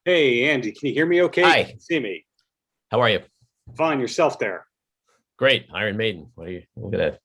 Hey, Andy, can you hear me okay? Can Hi, you see me? how are you? Fine, yourself there. Great, Iron Maiden. What are you? Look at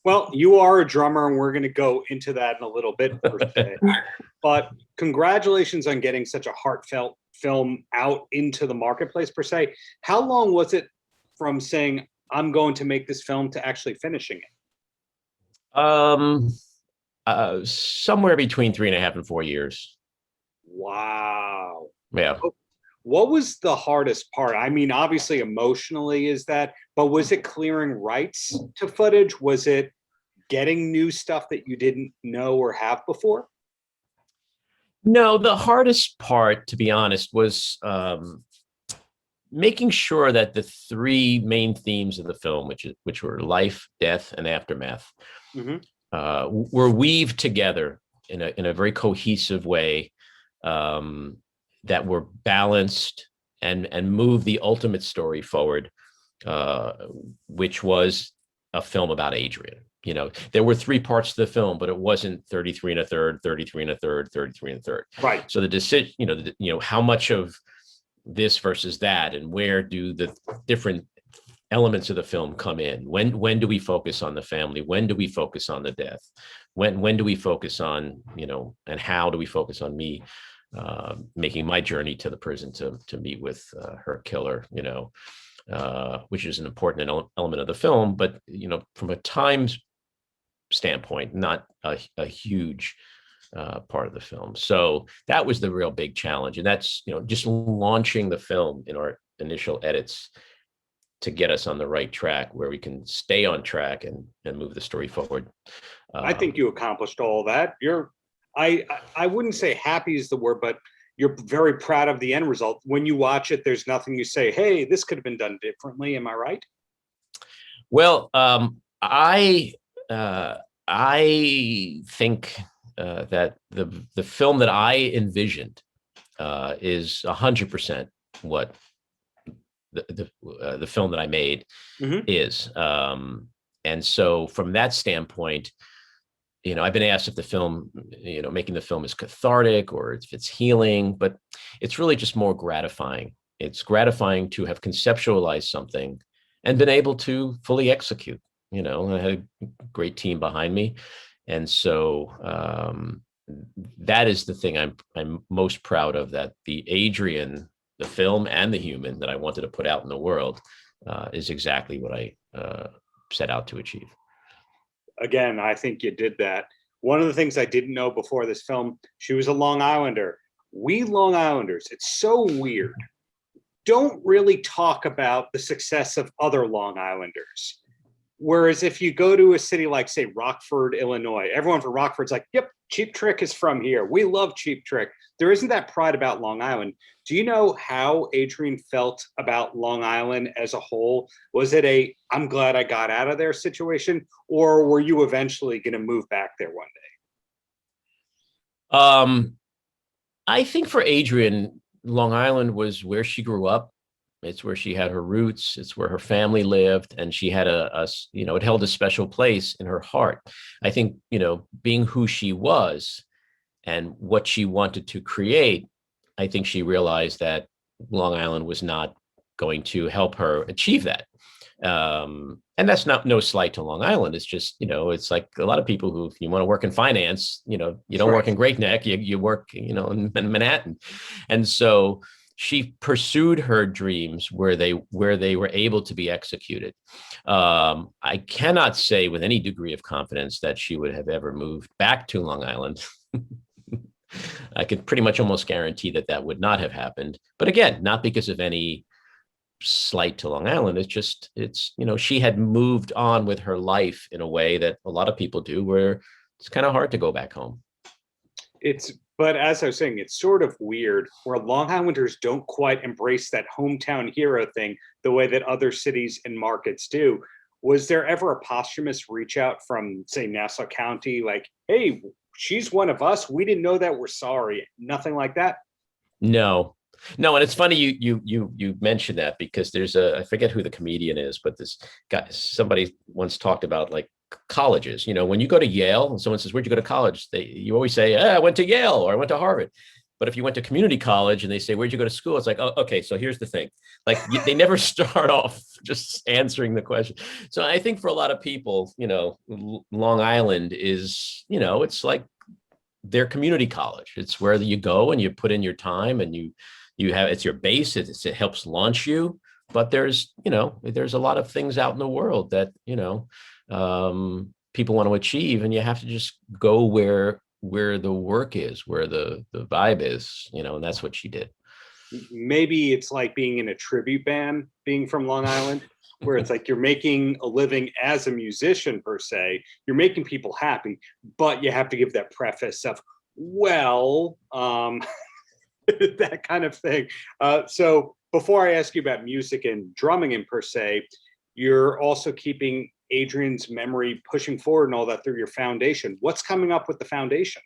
Well, you are a drummer, and we're going to go into that in a little bit, per se. that. But congratulations on getting such a heartfelt film out into the marketplace, per se. How long was it from saying, I'm going to make this film to actually finishing it? um, Somewhere between 3.5 and 4 years. Wow. Yeah. What was the hardest part? I mean, obviously, emotionally is that, but was it clearing rights to footage? Was it getting new stuff that you didn't know or have before? No, the hardest part, to be honest, was making sure that the three main themes of the film, which were life, death, and aftermath, Hmm. were weaved together in a very cohesive way, um, that were balanced and move the ultimate story forward, uh, which was a film about Adrienne. There were three parts to the film, but it wasn't 33 and a third, 33 and a third, 33 and a third. Right. So the decision, how much of this versus that, and where do the different elements of the film come in? When do we focus on the family? When do we focus on the death? When do we focus on, and how do we focus on me making my journey to the prison to meet with her killer, which is an important element of the film, but from a time standpoint, not a huge part of the film. So that was the real big challenge, and that's just launching the film in our initial edits to get us on the right track where we can stay on track and move the story forward. I think you accomplished all that. I wouldn't say happy is the word, but you're very proud of the end result. When you watch it, there's nothing you say, hey, this could have been done differently. Am I right? Well, I think that the film that I envisioned is 100% what the film that I made Hmm. is. And so from that standpoint, I've been asked if the film, making the film is cathartic or if it's healing, but it's really just more gratifying. It's gratifying to have conceptualized something and been able to fully execute. I had a great team behind me. And so that is the thing I'm most proud of, that the Adrienne, the film and the human that I wanted to put out in the world is exactly what I set out to achieve. Again, I think you did that. One of the things I didn't know before this film, she was a Long Islander. We Long Islanders, it's so weird, don't really talk about the success of other Long Islanders. Whereas if you go to a city like, say, Rockford, Illinois, everyone from Rockford's like, yep, Cheap Trick is from here. We love Cheap Trick. There isn't that pride about Long Island. Do you know how Adrienne felt about Long Island as a whole? Was it a, I'm glad I got out of there situation? Or were you eventually going to move back there one Um, I think for Adrienne, Long Island was where she grew up. It's where she had her roots. It's where her family lived, and she had it held a special place in her heart. I think, being who she was and what she wanted to create, I think she realized that Long Island was not going to help her achieve that. And that's not no slight to Long Island. It's just, it's like a lot of people who, if you want to work in finance, you day? don't work Right. in Great Neck, you work, in Manhattan. And so she pursued her dreams where they were able to be executed. I cannot say with any degree of confidence that she would have ever moved back to Long Island. I could pretty much almost guarantee that that would not have happened. But again, not because of any slight to Long Island. She had moved on with her life in a way that a lot of people do, where it's kind of hard to go back home. But as I was saying, it's sort of weird where Long Islanders don't quite embrace that hometown hero thing the way that other cities and markets do. Was there ever a posthumous reach out from, say, Nassau County, like, hey, she's one of us. We didn't know that. We're sorry. Nothing like that. No, no, and it's funny you mentioned that, because I forget who the comedian is, but this guy, somebody once talked about, like, colleges. When you go to Yale and someone says, "Where'd you go to college?" You always say, "I went to Yale," or "I went to Harvard." But if you went to community college and they say, where'd you go to school? It's like, oh, okay, so here's the thing. Like they never start off just answering the question. So I think for a lot of people, Long Island is, it's like their community college. It's where you go and you put in your time and you have, it's your base. It helps launch you. But there's a lot of things out in the world that, people want to achieve, and you have to just go where the work is, where the vibe is, and that's what she did. Maybe it's like being in a tribute band, being from Long Island, where it's like you're making a living as a musician per se, you're making people happy, but you have to give that preface of, well, that kind of thing. So before I ask you about music and drumming in per se, you're also keeping Adrienne's memory, pushing forward and all that through your foundation. What's coming up with the foundation?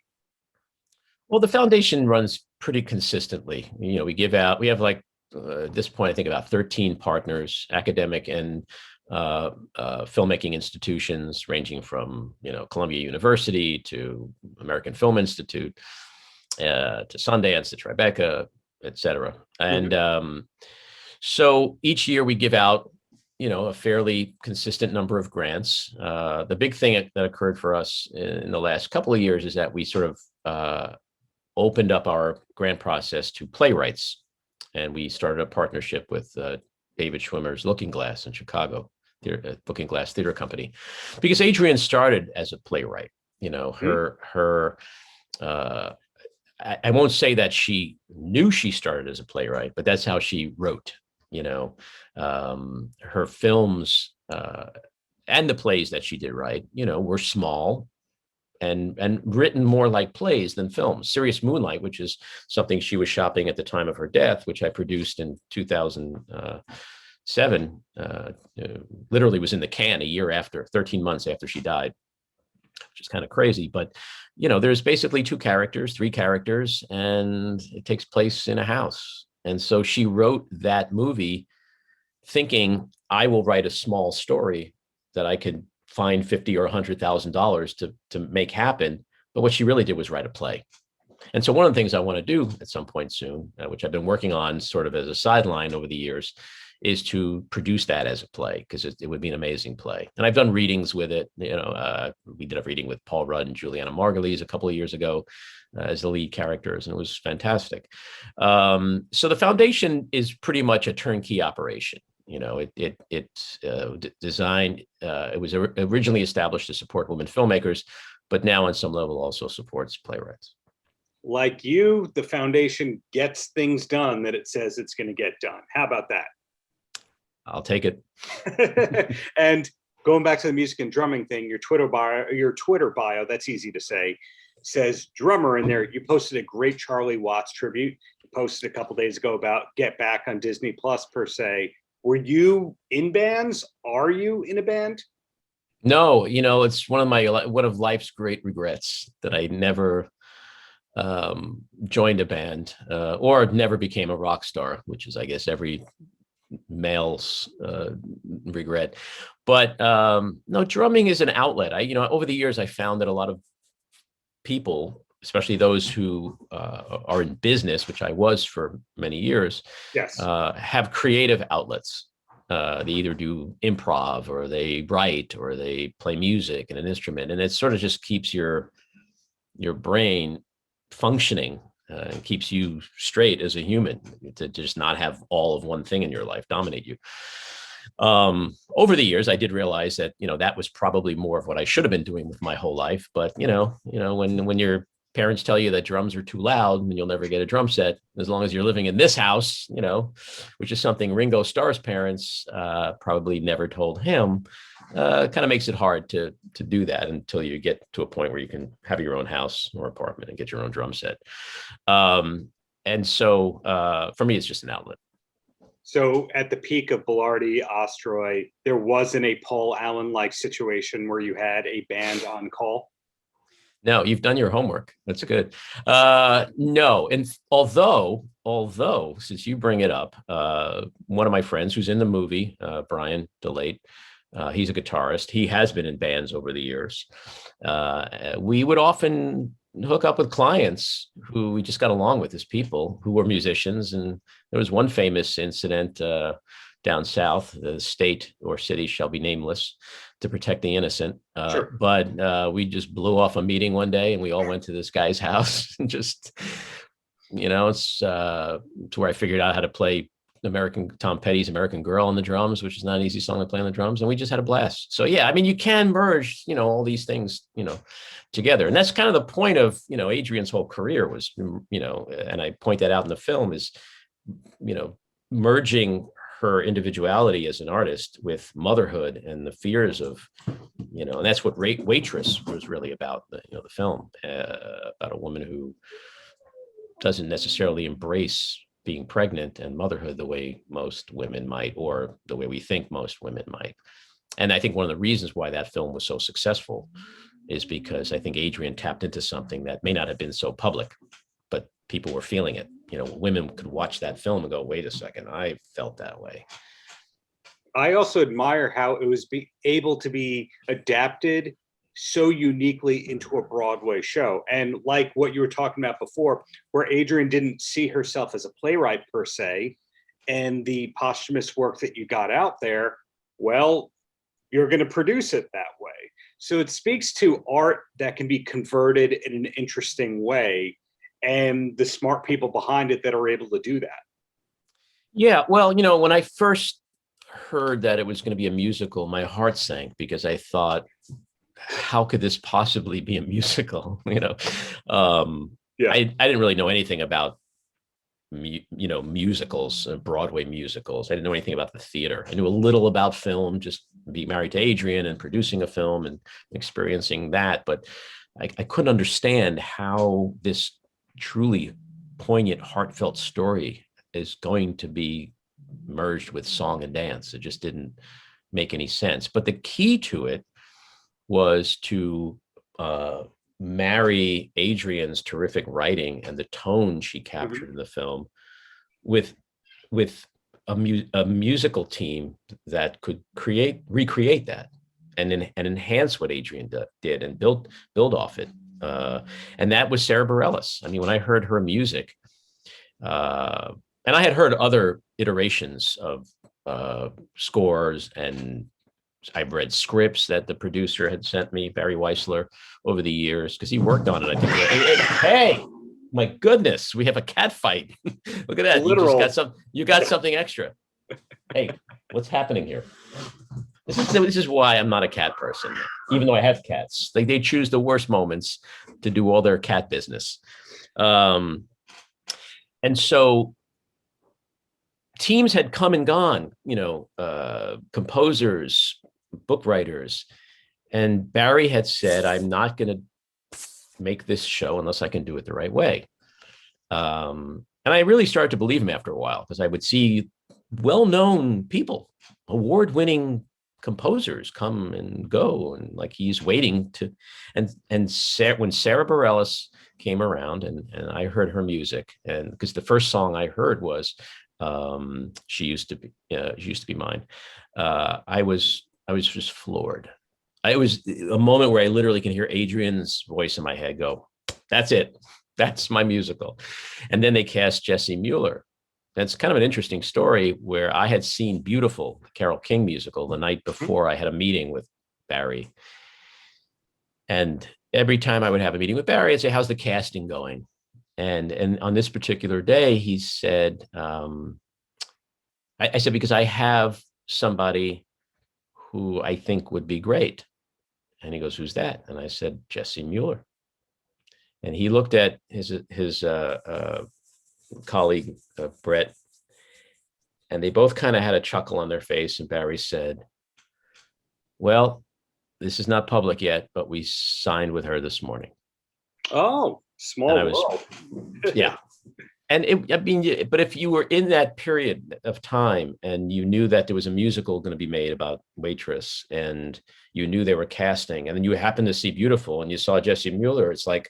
Well, the foundation runs pretty consistently. We have like, at this point, I think about 13 partners, academic and filmmaking institutions ranging from, Columbia University to American Film Institute, to Sundance, to Tribeca, et cetera. And so each year we give out, a fairly consistent number of grants. The big thing that occurred for us in the last couple of years is that we sort of opened up our grant process to playwrights. And we started a partnership with David Schwimmer's Looking Glass in Chicago, Looking Glass Theater Company, because Adrienne started as a playwright. I won't say that she knew she started as a playwright, but that's how she wrote. Her films and the plays that she did write, were small and written more like plays than films. Serious Moonlight, which is something she was shopping at the time of her death, which I produced in 2007, literally was in the can a year after, 13 months after she died, which is kind of crazy. But, there's basically three characters, and it takes place in a house. And so she wrote that movie thinking, I will write a small story that I could find $50,000 or $100,000 to make happen. But what she really did was write a play. And so one of the things I want to do at some point soon, which I've been working on sort of as a sideline over the years, is to produce that as a play, because it would be an amazing play. And I've done readings with it. We did a reading with Paul Rudd and Juliana Margulies a couple of years ago as the lead characters, and it was fantastic. So the foundation is pretty much a turnkey operation. It's designed. It was originally established to support women filmmakers, but now on some level also supports playwrights. Like you, the foundation gets things done that it says it's going to get done. How about that? I'll take it. And going back to the music and drumming thing, your Twitter bio, that's easy to say, says drummer in there. You posted a great Charlie Watts tribute. You posted a couple days ago about Get Back on Disney Plus per se. Were you in bands? Are you in a band? No, it's one of life's great regrets that I never joined a band or never became a rock star, which is, I guess, every male's regret. But no, drumming is an outlet. Over the years, I found that a lot of people, especially those who are in business, which I was for many years, yes, have creative outlets. They either do improv, or they write, or they play music and an instrument, and it sort of just keeps your brain functioning and keeps you straight as a human, to just not have all of one thing in your life dominate you. Over the years, I did realize that, that was probably more of what I should have been doing with my whole life. But, when your parents tell you that drums are too loud and you'll never get a drum set, as long as you're living in this house, which is something Ringo Starr's parents probably never told him, kind of makes it hard to do that until you get to a point where you can have your own house or apartment and get your own drum set. And so for me, it's just an outlet. So at the peak of Bilardi, Ostroy, there wasn't a Paul Allen-like situation where you had a band on call? No, you've done your homework. That's good. No, and although since you bring it up, one of my friends who's in the movie, Brian DeLate, he's a guitarist. He has been in bands over the years. We would often hook up with clients who we just got along with as people who were musicians. And there was one famous incident down south, the state or city shall be nameless to protect the innocent. Sure. But we just blew off a meeting one day and we all went to this guy's house and just, it's to where I figured out how to play Tom Petty's American Girl on the drums, which is not an easy song to play on the drums. And we just had a blast. So yeah, I mean, you can merge, all these things, together. And that's kind of the point of, Adrienne's whole career was, and I point that out in the film is, merging her individuality as an artist with motherhood and the fears of, and that's what Waitress was really about, the film, about a woman who doesn't necessarily embrace being pregnant and motherhood the way most women might, or the way we think most women might. And I think one of the reasons why that film was so successful is because I think Adrienne tapped into something that may not have been so public, but people were feeling it. Women could watch that film and go, wait a second, I felt that way. I also admire how it was able to be adapted so uniquely into a Broadway show. And like what you were talking about before, where Adrienne didn't see herself as a playwright per se, and the posthumous work that you got out there, well, you're going to produce it that way. So it speaks to art that can be converted in an interesting way, and the smart people behind it that are able to do that. Yeah, well, when I first heard that it was going to be a musical, my heart sank because I thought, how could this possibly be a musical? Yeah. I didn't really know anything about, musicals, Broadway musicals. I didn't know anything about the theater. I knew a little about film, just being married to Adrienne and producing a film and experiencing that. But I couldn't understand how this truly poignant, heartfelt story is going to be merged with song and dance. It just didn't make any sense. But the key to it was to marry Adrienne's terrific writing and the tone she captured in the film with a musical team that could recreate that and enhance what Adrienne did and build off it. And that was Sarah Bareilles. I mean, when I heard her music, and I had heard other iterations of scores, and I've read scripts that the producer had sent me, Barry Weissler, over the years, because he worked on it. I think, hey, my goodness, we have a cat fight. Look at that. You got something extra. Hey, what's happening here? This is why I'm not a cat person, even though I have cats. They choose the worst moments to do all their cat business. And so teams had come and gone, composers, book writers, and Barry had said, I'm not going to make this show unless I can do it the right way. And I really started to believe him after a while, because I would see well-known people, award-winning composers come and go, and like he's waiting to, and when Sarah Bareilles came around and I heard her music, and because the first song I heard was she used to be mine. I was just floored. It was a moment where I literally can hear Adrienne's voice in my head go, that's it. That's my musical. And then they cast Jessie Mueller. That's kind of an interesting story, where I had seen Beautiful, Carole King musical, the night before I had a meeting with Barry. And every time I would have a meeting with Barry, I'd say, how's the casting going? And on this particular day, he said, I said, because I have somebody who I think would be great. And he goes, who's that? And I said, Jessie Mueller. And he looked at his colleague, Brett, and they both kind of had a chuckle on their face. And Barry said, well, this is not public yet, but we signed with her this morning. Oh, small world. Yeah. And but if you were in that period of time and you knew that there was a musical going to be made about Waitress, and you knew they were casting, and then you happened to see Beautiful and you saw Jessie Mueller, it's like,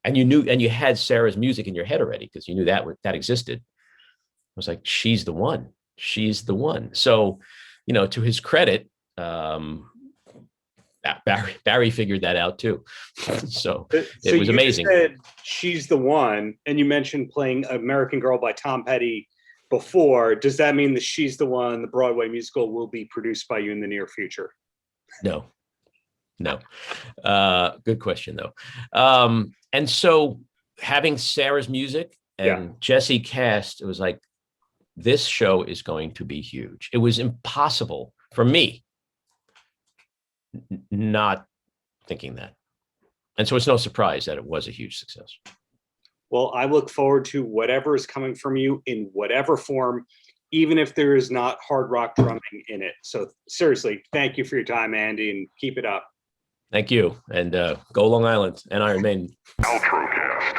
and you knew, and you had Sarah's music in your head already, because you knew that existed. I was like, she's the one. She's the one. So, to his credit, Barry figured that out too. So So it was you amazing. said She's the One, and you mentioned playing American Girl by Tom Petty before. Does that mean that She's the One, the Broadway musical, will be produced by you in the near future? No. Good question though. And so having Sarah's music and Jesse cast, it was like, this show is going to be huge. It was impossible for me not thinking that. And so it's no surprise that it was a huge success. Well, I look forward to whatever is coming from you in whatever form, even if there is not hard rock drumming in it. So seriously, thank you for your time, Andy, and keep it up. Thank you. And go Long Island and Iron Maiden. Paltrocast.